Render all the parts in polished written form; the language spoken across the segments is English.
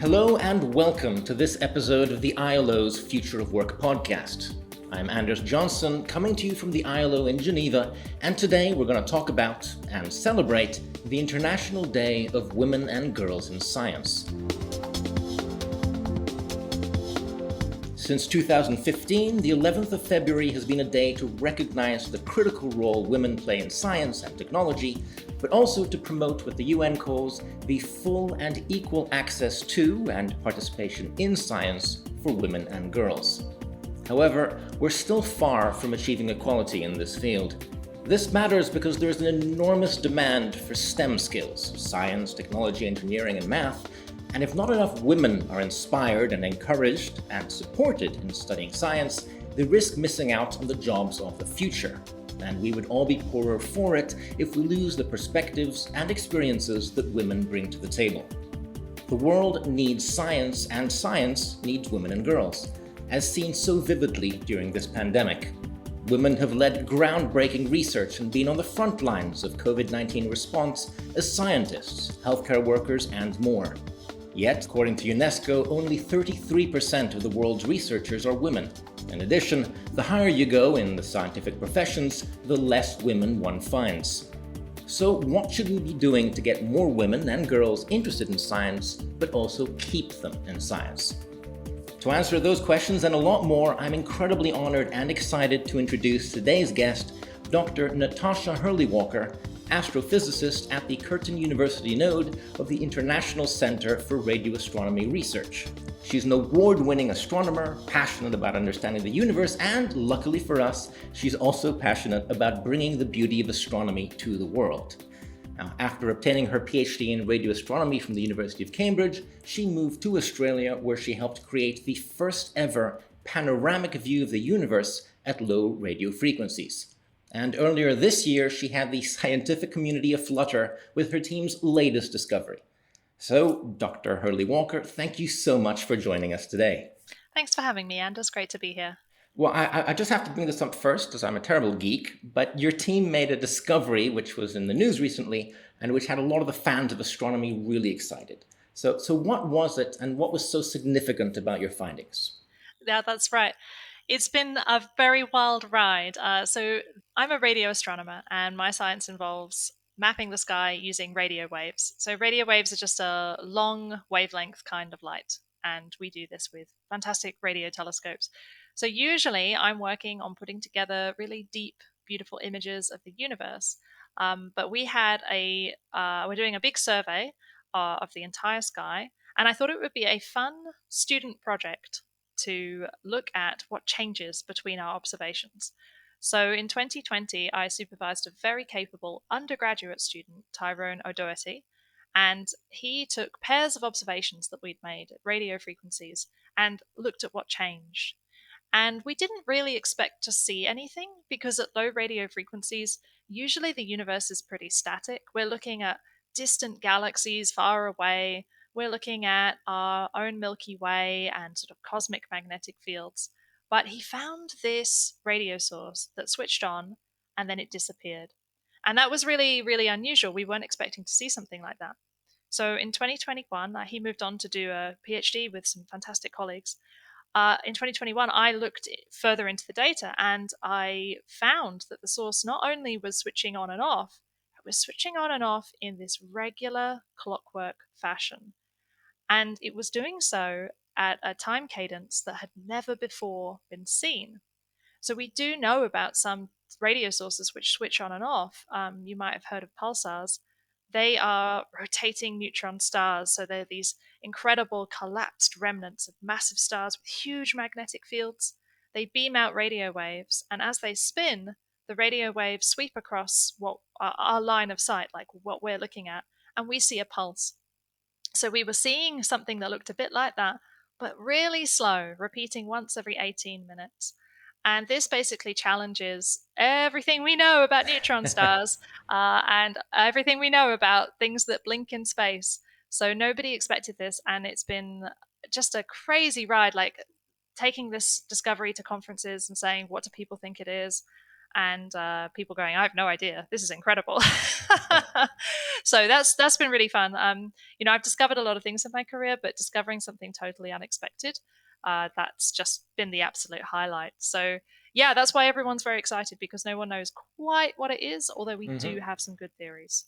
Hello and welcome to this episode of the ILO's Future of Work podcast. I'm Anders Johnson, coming to you from the ILO in Geneva, and today we're going to talk about and celebrate the International Day of Women and Girls in Science. Since 2015, the 11th of February has been a day to recognize the critical role women play in science and technology, but also to promote what the UN calls the full and equal access to and participation in science for women and girls. However, we're still far from achieving equality in this field. This matters because there is an enormous demand for STEM skills, science, technology, engineering, and math, and if not enough women are inspired and encouraged and supported in studying science, they risk missing out on the jobs of the future. And we would all be poorer for it if we lose the perspectives and experiences that women bring to the table. The world needs science, and science needs women and girls, as seen so vividly during this pandemic. Women have led groundbreaking research and been on the front lines of COVID-19 response as scientists, healthcare workers, and more. Yet, according to UNESCO, only 33% of the world's researchers are women. In addition, the higher you go in the scientific professions, the less women one finds. So what should we be doing to get more women and girls interested in science, but also keep them in science? To answer those questions and a lot more, I'm incredibly honored and excited to introduce today's guest, Dr. Natasha Hurley-Walker, astrophysicist at the Curtin University node of the International Center for Radio Astronomy Research. She's an award-winning astronomer, passionate about understanding the universe, and luckily for us, she's also passionate about bringing the beauty of astronomy to the world. Now, after obtaining her PhD in radio astronomy from the University of Cambridge, she moved to Australia, where she helped create the first ever panoramic view of the universe at low radio frequencies. And earlier this year, she had the scientific community aflutter with her team's latest discovery. So, Dr. Hurley-Walker, thank you so much for joining us today. Thanks for having me, Anders. Great to be here. Well, I just have to bring this up first, because I'm a terrible geek, but your team made a discovery which was in the news recently, and which had a lot of the fans of astronomy really excited. So what was it, and what was so significant about your findings? Yeah, that's right. It's been a very wild ride. So I'm a radio astronomer, and my science involves mapping the sky using radio waves. So radio waves are just a long wavelength kind of light, and we do this with fantastic radio telescopes. So usually I'm working on putting together really deep, beautiful images of the universe. But we're doing a big survey of the entire sky, and I thought it would be a fun student project to look at what changes between our observations. So in 2020, I supervised a very capable undergraduate student, Tyrone O'Doherty, and he took pairs of observations that we'd made at radio frequencies and looked at what changed. And we didn't really expect to see anything because at low radio frequencies, usually the universe is pretty static. We're looking at distant galaxies far away. We're looking at our own Milky Way and sort of cosmic magnetic fields. But he found this radio source that switched on and then it disappeared. And that was really, really unusual. We weren't expecting to see something like that. So in 2021, he moved on to do a PhD with some fantastic colleagues. In 2021, I looked further into the data and I found that the source not only was switching on and off, it was switching on and off in this regular clockwork fashion. And it was doing so at a time cadence that had never before been seen. So we do know about some radio sources which switch on and off. You might have heard of pulsars. They are rotating neutron stars. So they're these incredible collapsed remnants of massive stars with huge magnetic fields. They beam out radio waves, and as they spin, the radio waves sweep across what our line of sight, like what we're looking at, and we see a pulse. So we were seeing something that looked a bit like that, but really slow, repeating once every 18 minutes. And this basically challenges everything we know about neutron stars and everything we know about things that blink in space. So nobody expected this, and it's been just a crazy ride, like taking this discovery to conferences and saying, what do people think it is? and people going, I have no idea. This is incredible. So that's been really fun. I've discovered a lot of things in my career, but discovering something totally unexpected, that's just been the absolute highlight. So yeah, that's why everyone's very excited, because no one knows quite what it is, although we do Hmm. have some good theories.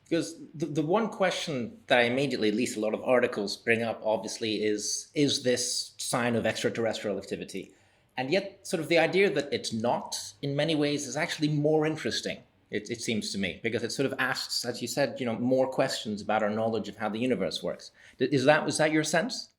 Because the one question that I immediately, at least a lot of articles bring up, obviously, is this sign of extraterrestrial activity? And yet, sort of the idea that it's not, in many ways, is actually more interesting. It seems to me, because it sort of asks, as you said, more questions about our knowledge of how the universe works. Is that your sense?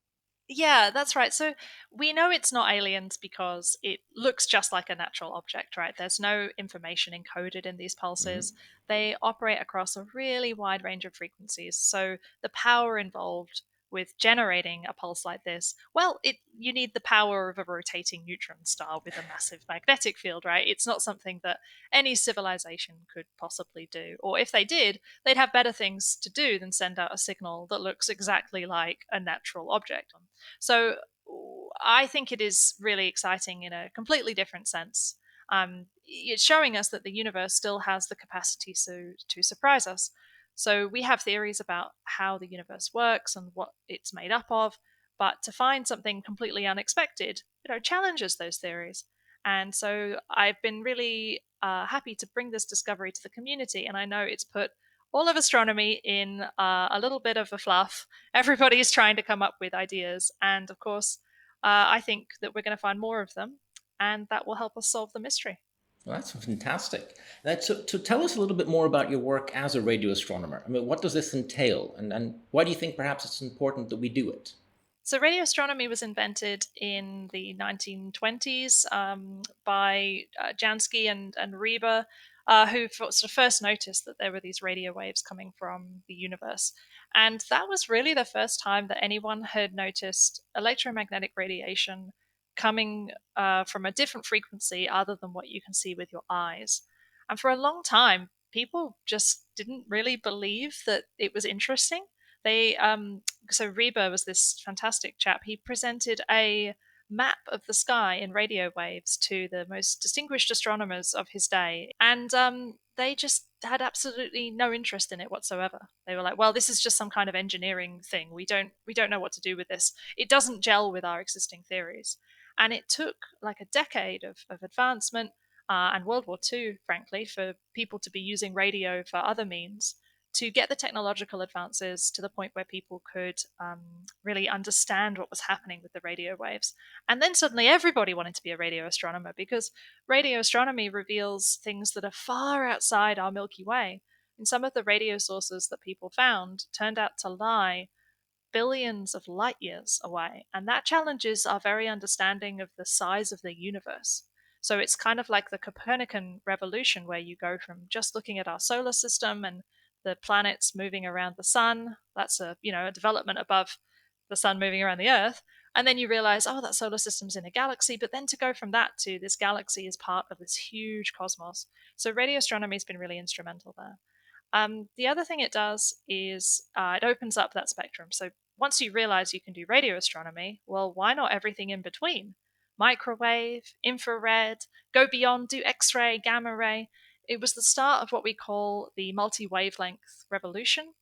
Yeah, that's right. So we know it's not aliens because it looks just like a natural object, right? There's no information encoded in these pulses. They operate across a really wide range of frequencies. So the power involved with generating a pulse like this, well, you need the power of a rotating neutron star with a massive magnetic field, right? It's not something that any civilization could possibly do. Or if they did, they'd have better things to do than send out a signal that looks exactly like a natural object. So I think it is really exciting in a completely different sense. It's showing us that the universe still has the capacity to surprise us. So we have theories about how the universe works and what it's made up of, but to find something completely unexpected, challenges those theories. And so I've been really happy to bring this discovery to the community, and I know it's put all of astronomy in a little bit of a fluff. Everybody's trying to come up with ideas, and of course, I think that we're going to find more of them, and that will help us solve the mystery. Well, that's fantastic. So tell us a little bit more about your work as a radio astronomer. I mean, what does this entail, and why do you think perhaps it's important that we do it? So, radio astronomy was invented in the 1920s by Jansky and Rieber, who sort of first noticed that there were these radio waves coming from the universe. And that was really the first time that anyone had noticed electromagnetic radiation coming from a different frequency other than what you can see with your eyes. And for a long time, people just didn't really believe that it was interesting. They So Reba was this fantastic chap. He presented a map of the sky in radio waves to the most distinguished astronomers of his day, and they just had absolutely no interest in it whatsoever. They were like, "Well, this is just some kind of engineering thing. We don't know what to do with this. It doesn't gel with our existing theories." And it took like a decade of advancement and World War II, frankly, for people to be using radio for other means to get the technological advances to the point where people could really understand what was happening with the radio waves. And then suddenly everybody wanted to be a radio astronomer, because radio astronomy reveals things that are far outside our Milky Way. And some of the radio sources that people found turned out to lie billions of light years away. And that challenges our very understanding of the size of the universe. So it's kind of like the Copernican revolution, where you go from just looking at our solar system and the planets moving around the sun. That's a development above the sun moving around the Earth. And then you realize, oh, that solar system's in a galaxy. But then to go from that to this galaxy is part of this huge cosmos. So radio astronomy has been really instrumental there. The other thing it does is it opens up that spectrum. So once you realize you can do radio astronomy, well, why not everything in between? Microwave, infrared, go beyond, do X ray, gamma ray. It was the start of what we call the multi wavelength revolution.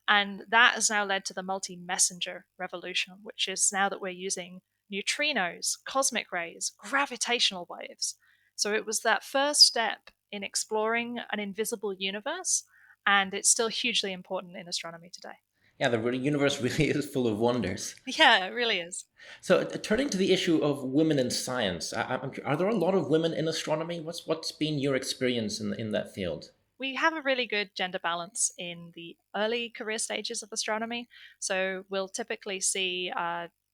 And that has now led to the multi messenger revolution, which is now that we're using neutrinos, cosmic rays, gravitational waves. So it was that first step in exploring an invisible universe, and it's still hugely important in astronomy today. Yeah, the universe really is full of wonders. Yeah, it really is. So, turning to the issue of women in science, are there a lot of women in astronomy? What's been your experience in that field? We have a really good gender balance in the early career stages of astronomy. So we'll typically see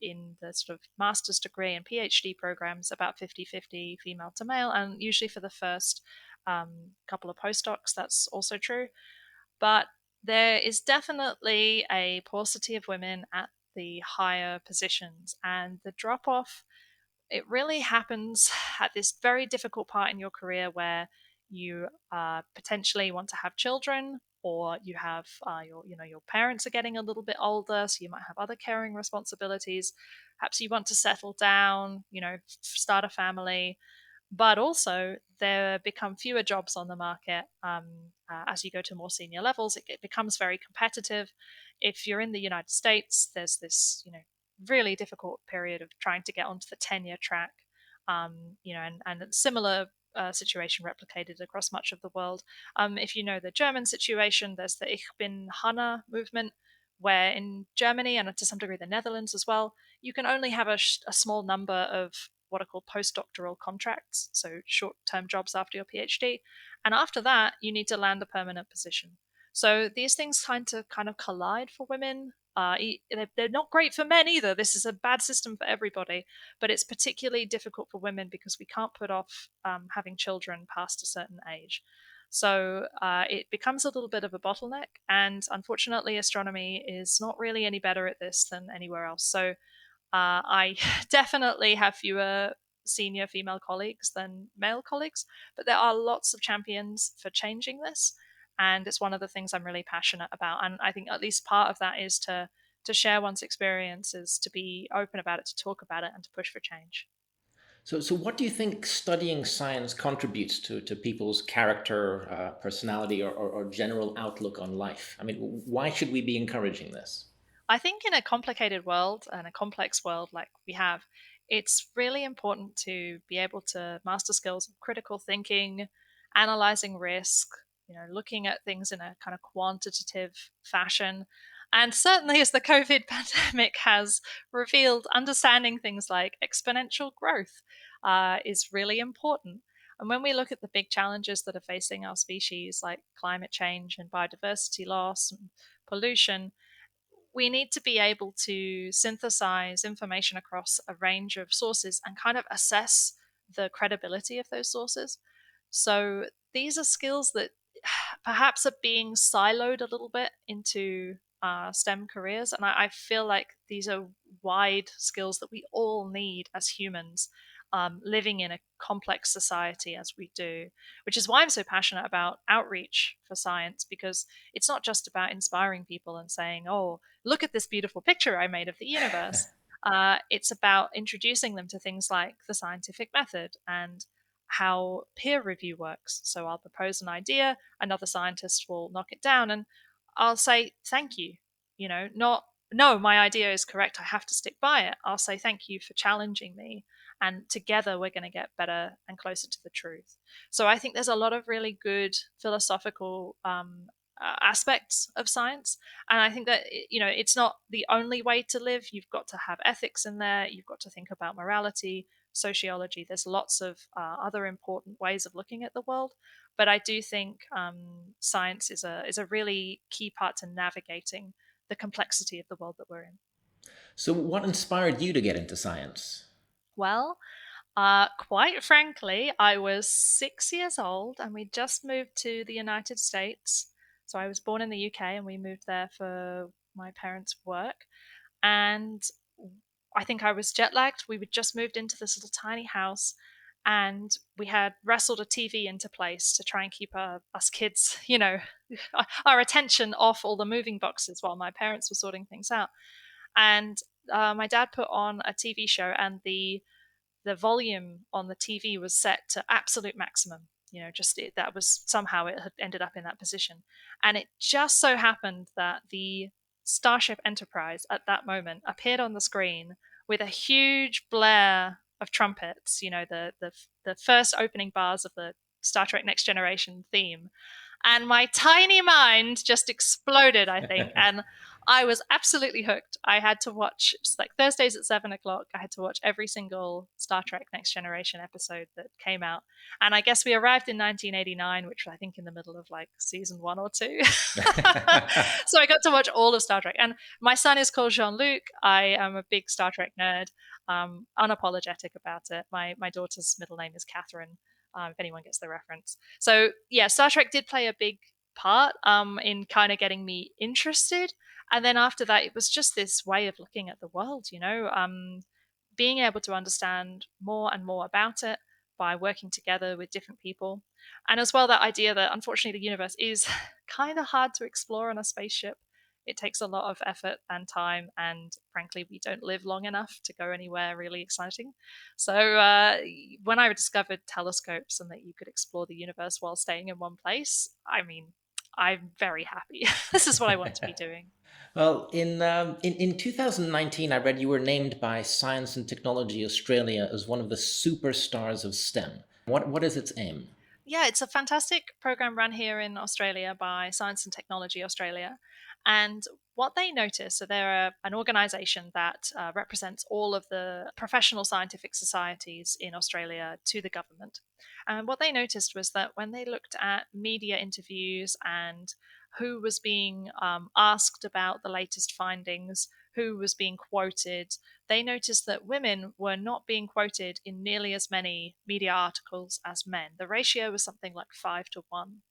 in the sort of master's degree and PhD programs about 50-50 female to male, and usually for the first couple of postdocs, that's also true. But there is definitely a paucity of women at the higher positions, and the drop off, it really happens at this very difficult part in your career where you potentially want to have children, or you have your parents are getting a little bit older, so you might have other caring responsibilities. Perhaps you want to settle down, start a family. But also, there become fewer jobs on the market as you go to more senior levels. It becomes very competitive. If you're in the United States, there's this, really difficult period of trying to get onto the tenure track. And similar situation replicated across much of the world. If you know the German situation, there's the Ich bin Hanna movement, where in Germany and to some degree the Netherlands as well, you can only have a small number of what are called postdoctoral contracts, so short-term jobs after your PhD. And after that, you need to land a permanent position. So these things tend to kind of collide for women. They're not great for men either. This is a bad system for everybody, but it's particularly difficult for women because we can't put off having children past a certain age. So it becomes a little bit of a bottleneck. And unfortunately, astronomy is not really any better at this than anywhere else. So I definitely have fewer senior female colleagues than male colleagues, but there are lots of champions for changing this. And it's one of the things I'm really passionate about. And I think at least part of that is to share one's experiences, to be open about it, to talk about it, and to push for change. So what do you think studying science contributes to people's character, personality, or general outlook on life? I mean, why should we be encouraging this? I think in a complicated world and a complex world like we have, it's really important to be able to master skills of critical thinking, analyzing risk, looking at things in a kind of quantitative fashion. And certainly, as the COVID pandemic has revealed, understanding things like exponential growth is really important. And when we look at the big challenges that are facing our species, like climate change and biodiversity loss and pollution, we need to be able to synthesize information across a range of sources and kind of assess the credibility of those sources. So these are skills that perhaps are being siloed a little bit into STEM careers. And I feel like these are wide skills that we all need as humans, living in a complex society as we do, which is why I'm so passionate about outreach for science, because it's not just about inspiring people and saying, oh, look at this beautiful picture I made of the universe. It's about introducing them to things like the scientific method and how peer review works. So I'll propose an idea, another scientist will knock it down, and I'll say, thank you. Not, no, my idea is correct, I have to stick by it. I'll say, thank you for challenging me. And together we're going to get better and closer to the truth. So I think there's a lot of really good philosophical aspects of science. And I think that, it's not the only way to live. You've got to have ethics in there. You've got to think about morality, sociology. There's lots of other important ways of looking at the world. But I do think science is a really key part to navigating the complexity of the world that we're in. So what inspired you to get into science? Well, quite frankly, I was 6 years old and we just moved to the United States. So I was born in the UK and we moved there for my parents' work. And I think I was jet lagged. We had just moved into this little tiny house and we had wrestled a TV into place to try and keep us kids, our attention off all the moving boxes while my parents were sorting things out. And my dad put on a TV show, and the volume on the TV was set to absolute maximum. That was somehow it had ended up in that position. And it just so happened that the Starship Enterprise at that moment appeared on the screen with a huge blare of trumpets, the first opening bars of the Star Trek Next Generation theme. And my tiny mind just exploded, I think. And I was absolutely hooked. I had to watch, just like Thursdays at 7 o'clock, I had to watch every single Star Trek Next Generation episode that came out. And I guess we arrived in 1989, which was, I think, in the middle of like season 1 or 2. So I got to watch all of Star Trek. And my son is called Jean-Luc. I am a big Star Trek nerd, unapologetic about it. My daughter's middle name is Catherine, if anyone gets the reference. So yeah, Star Trek did play a big part in kind of getting me interested. And then after that, it was just this way of looking at the world, being able to understand more and more about it by working together with different people. And as well, that idea that unfortunately the universe is kind of hard to explore on a spaceship. It takes a lot of effort and time, and frankly, we don't live long enough to go anywhere really exciting. So when I discovered telescopes and that you could explore the universe while staying in one place, I mean, I'm very happy. This is what I want to be doing. Well, in 2019, I read you were named by Science and Technology Australia as one of the superstars of STEM. What is its aim? Yeah, it's a fantastic program run here in Australia by Science and Technology Australia. And what they noticed, so they're an organization that represents all of the professional scientific societies in Australia to the government. And what they noticed was that when they looked at media interviews and who was being asked about the latest findings, who was being quoted, they noticed that women were not being quoted in nearly as many media articles as men. The ratio was something like 5 to 1,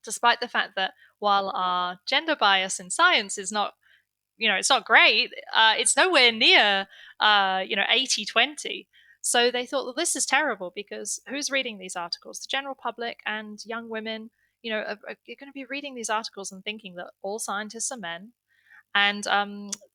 despite the fact that while our gender bias in science is not, it's not great, it's nowhere near, 80-20. So they thought, well, this is terrible because who's reading these articles? The general public and young women, are going to be reading these articles and thinking that all scientists are men, and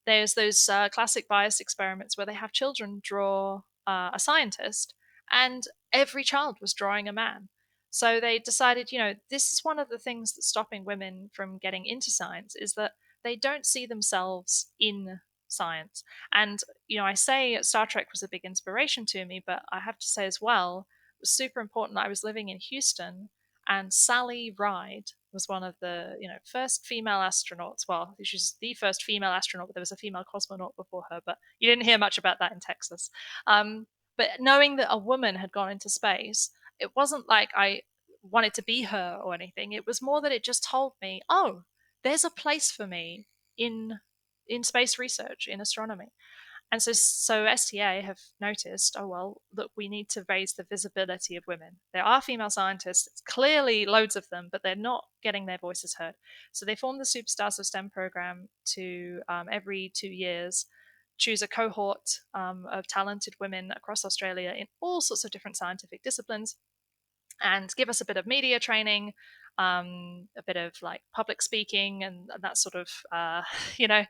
there's those classic bias experiments where they have children draw a scientist, and every child was drawing a man. So they decided, this is one of the things that's stopping women from getting into science is that they don't see themselves in science. And, I say Star Trek was a big inspiration to me, but I have to say as well, it was super important. I was living in Houston, and Sally Ride was one of the first female astronauts. Well, she's the first female astronaut, but there was a female cosmonaut before her. But you didn't hear much about that in Texas. But knowing that a woman had gone into space, it wasn't like I wanted to be her or anything. It was more that it just told me, oh, there's a place for me in space research, in astronomy. And so STA have noticed, oh, well, look, we need to raise the visibility of women. There are female scientists, it's clearly loads of them, but they're not getting their voices heard. So they formed the Superstars of STEM program to every 2 years choose a cohort of talented women across Australia in all sorts of different scientific disciplines and give us a bit of media training, a bit of like public speaking and that sort of, you know,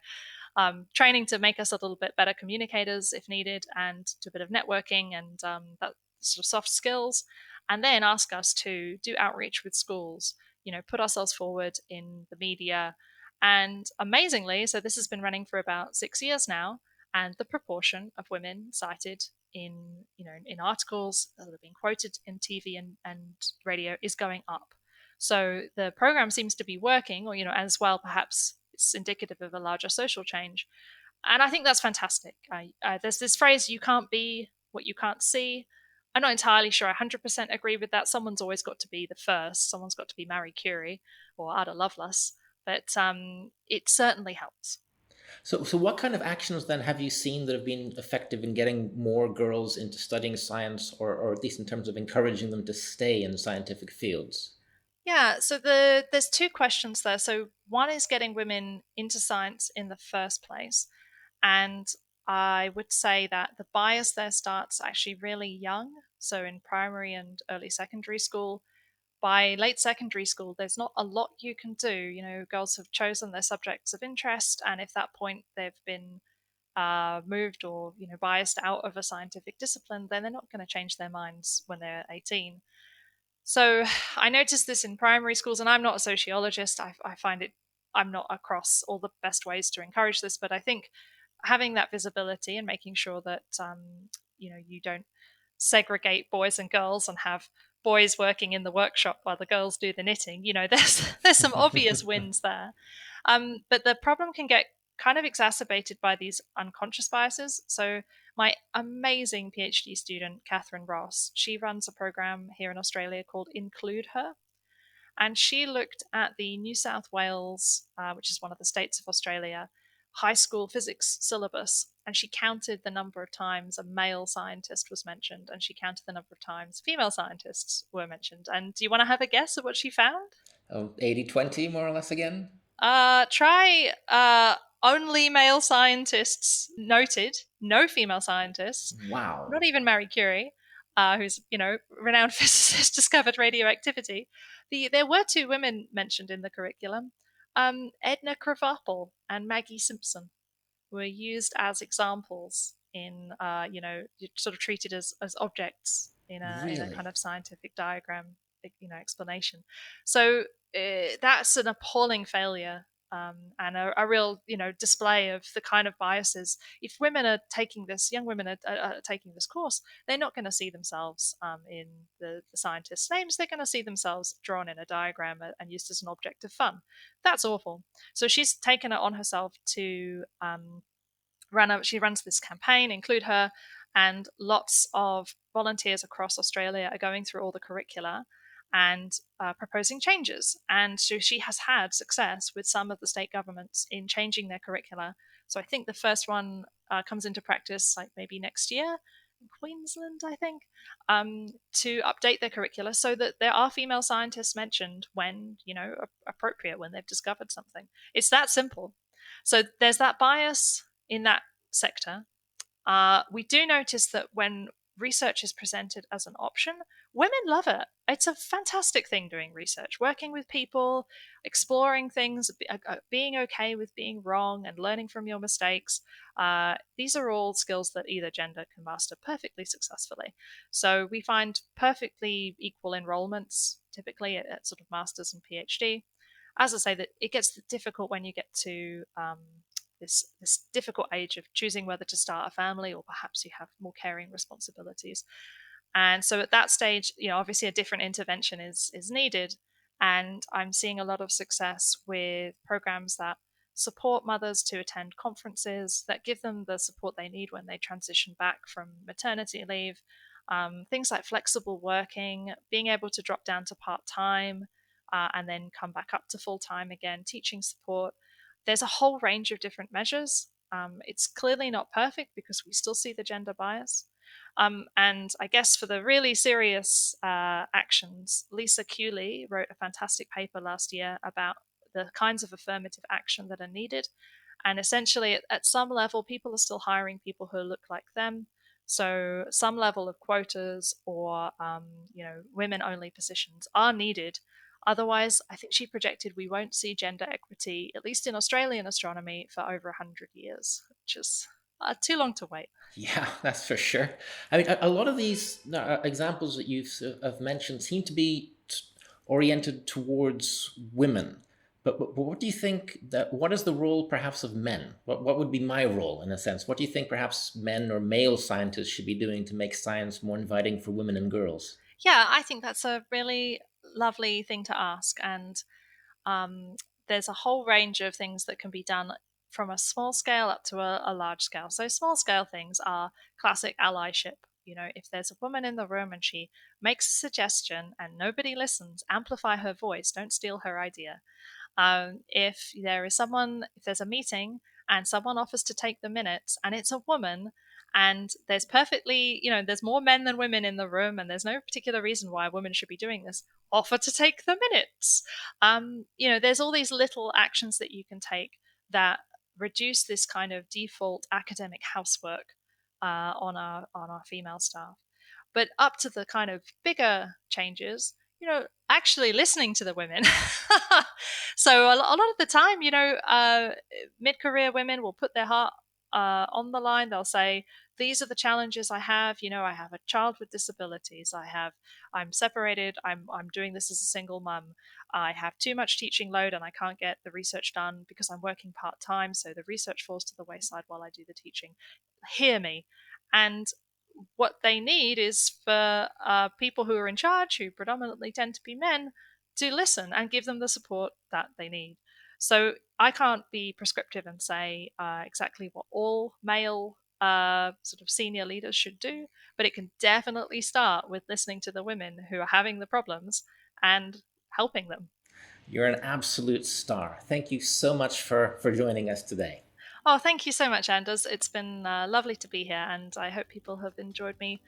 training to make us a little bit better communicators if needed, and do a bit of networking and that sort of soft skills, and then ask us to do outreach with schools, put ourselves forward in the media. And amazingly, so this has been running for about 6 years now, and the proportion of women cited in articles that are being quoted in TV and radio is going up. So the program seems to be working, or as well, perhaps it's indicative of a larger social change. And I think that's fantastic. There's this phrase, you can't be what you can't see. I'm not entirely sure I 100% agree with that. Someone's always got to be the first. Someone's got to be Marie Curie or Ada Lovelace. But it certainly helps. So what kind of actions then have you seen that have been effective in getting more girls into studying science, or at least in terms of encouraging them to stay in scientific fields? Yeah, so there's two questions there. So one is getting women into science in the first place. And I would say that the bias there starts actually really young. So in primary and early secondary school. By late secondary school, there's not a lot you can do. Girls have chosen their subjects of interest, and if that point they've been moved or biased out of a scientific discipline, then they're not going to change their minds when they're 18. So I noticed this in primary schools, and I'm not a sociologist. I find it, I'm not across all the best ways to encourage this, but I think having that visibility and making sure that you don't segregate boys and girls and have boys working in the workshop while the girls do the knitting. There's some obvious wins there, but the problem can get kind of exacerbated by these unconscious biases. So my amazing PhD student, Catherine Ross, she runs a program here in Australia called Include Her. And she looked at the New South Wales, which is one of the states of Australia, high school physics syllabus. And she counted the number of times a male scientist was mentioned, and she counted the number of times female scientists were mentioned. And do you want to have a guess at what she found? Oh, 80-20, more or less again? Try only male scientists noted, no female scientists, Wow. not even Marie Curie, who's renowned physicist, discovered radioactivity. There were two women mentioned in the curriculum, Edna Krabappel and Maggie Simpson were used as examples in, sort of treated as objects in a kind Really? of scientific diagram, explanation. So that's an appalling failure. And a real, display of the kind of biases. If women are taking this, young women are taking this course, they're not going to see themselves in the scientists' names. They're going to see themselves drawn in a diagram and used as an object of fun. That's awful. So she's taken it on herself to she runs this campaign, include her, and lots of volunteers across Australia are going through all the curricula and proposing changes. And so she has had success with some of the state governments in changing their curricula. So I think the first one comes into practice like maybe next year in Queensland, I think, to update their curricula so that there are female scientists mentioned when, appropriate, when they've discovered something. It's that simple. So there's that bias in that sector. We do notice that when research is presented as an option, women love it. It's a fantastic thing doing research, working with people, exploring things, being okay with being wrong and learning from your mistakes. These are all skills that either gender can master perfectly successfully. So we find perfectly equal enrollments typically at sort of master's and PhD. As I say, that it gets difficult when you get to this difficult age of choosing whether to start a family or perhaps you have more caring responsibilities. And so at that stage, obviously a different intervention is needed. And I'm seeing a lot of success with programs that support mothers to attend conferences, that give them the support they need when they transition back from maternity leave. Things like flexible working, being able to drop down to part-time and then come back up to full-time again, teaching support. There's a whole range of different measures. It's clearly not perfect because we still see the gender bias. And I guess for the really serious actions, Lisa Cooley wrote a fantastic paper last year about the kinds of affirmative action that are needed. And essentially, at some level, people are still hiring people who look like them. So some level of quotas or women-only positions are needed. Otherwise, I think she projected we won't see gender equity, at least in Australian astronomy, for over 100 years, which is too long to wait. Yeah, that's for sure. I mean, a lot of these examples that have mentioned seem to be oriented towards women. But what do you think what is the role perhaps of men? What would be my role in a sense? What do you think perhaps men or male scientists should be doing to make science more inviting for women and girls? Yeah, I think that's a really lovely thing to ask. And um, there's a whole range of things that can be done from a small scale up to a large scale. So, small scale things are classic allyship. If there's a woman in the room and she makes a suggestion and nobody listens, amplify her voice, don't steal her idea. If there's a meeting and someone offers to take the minutes and it's a woman and there's more men than women in the room and there's no particular reason why a woman should be doing this, offer to take the minutes. There's all these little actions that you can take that reduce this kind of default academic housework on our female staff. But up to the kind of bigger changes, actually listening to the women. So a lot of the time, mid-career women will put their heart on the line. They'll say, these are the challenges I have. I have a child with disabilities. I'm separated. I'm doing this as a single mum. I have too much teaching load and I can't get the research done because I'm working part-time. So the research falls to the wayside while I do the teaching. Hear me. And what they need is for people who are in charge, who predominantly tend to be men, to listen and give them the support that they need. So I can't be prescriptive and say exactly what all male sort of senior leaders should do, but it can definitely start with listening to the women who are having the problems and helping them. You're an absolute star. Thank you so much for joining us today. Oh, thank you so much, Anders. It's been lovely to be here, and I hope people have enjoyed me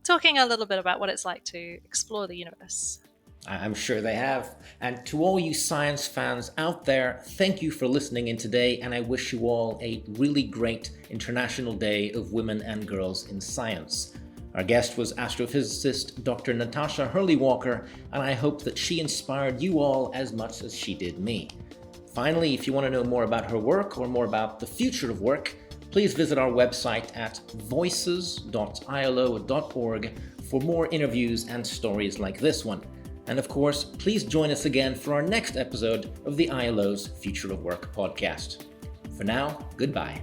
talking a little bit about what it's like to explore the universe. I'm sure they have. And to all you science fans out there, thank you for listening in today, and I wish you all a really great International Day of Women and Girls in Science. Our guest was astrophysicist Dr. Natasha Hurley-Walker, and I hope that she inspired you all as much as she did me. Finally, if you want to know more about her work or more about the future of work, please visit our website at voices.ilo.org for more interviews and stories like this one. And of course, please join us again for our next episode of the ILO's Future of Work podcast. For now, goodbye.